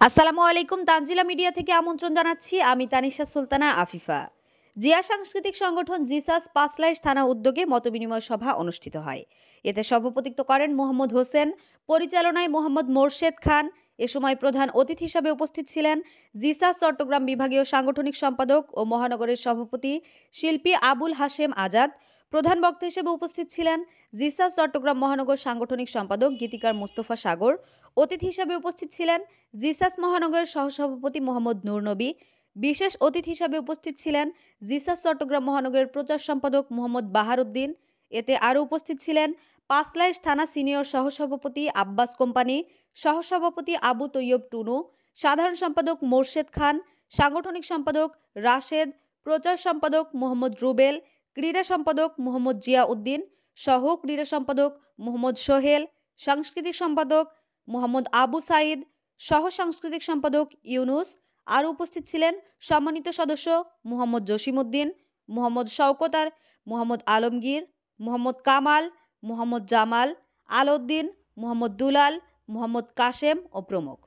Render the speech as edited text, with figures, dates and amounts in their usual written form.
আসসালামু আলাইকুম। তানজিলা মিডিয়া থেকে আমন্ত্রণ জানাচ্ছি। আমি তানিশা সুলতানা আফিফা। জিয়া সাংস্কৃতিক সংগঠন জিসাস পাঁচলাইশ থানা উদ্যোগে মতবিনিময় সভা অনুষ্ঠিত হয়। এতে সভাপতিত্ব করেন মোহাম্মদ হোসেন, পরিচালনায় মোহাম্মদ মোরশেদ খান। এ সময় প্রধান অতিথি হিসেবে উপস্থিত ছিলেন জিসাস চট্টগ্রাম বিভাগীয় সাংগঠনিক সম্পাদক ও মহানগরের সভাপতি শিল্পী আবুল হাশেম আজাদ। প্রধান বক্তা হিসেবে উপস্থিত ছিলেন জিসাস চট্টগ্রাম মহানগর সাংগঠনিক সম্পাদক গীতিকার মোস্তফা সাগর। অতিথি হিসেবে উপস্থিত ছিলেন জিসাস মহানগরের সহসভাপতি মোহাম্মদ নূর নবী। বিশেষ অতিথি হিসেবে উপস্থিত ছিলেন জিসাস চট্টগ্রাম মহানগরের প্রচার সম্পাদক মোহাম্মদ বাহার উদ্দিন। এতে আরও উপস্থিত ছিলেন পাঁচলাইশ থানা সিনিয়র সহসভাপতি আব্বাস কোম্পানি, সহসভাপতি আবু তৈয়ব টুনু, সাধারণ সম্পাদক মোরশেদ খান, সাংগঠনিক সম্পাদক রাশেদ, প্রচার সম্পাদক মোহাম্মদ রুবেল, ক্রীড়া সম্পাদক মোহাম্মদ জিয়া উদ্দিন, সহ ক্রীড়া সম্পাদক মোহাম্মদ সোহেল, সাংস্কৃতিক সম্পাদক মোহাম্মদ আবু সাইদ, সহ সাংস্কৃতিক সম্পাদক ইউনুস। আরও উপস্থিত ছিলেন সম্মানিত সদস্য মোহাম্মদ জসিমউদ্দিন, মোহাম্মদ শওকত, মোহাম্মদ আলমগীর, মোহাম্মদ কামাল, মোহাম্মদ জামাল, আলাউদ্দিন, মোহাম্মদ দুলাল, মোহাম্মদ কাশেম ও প্রমুখ।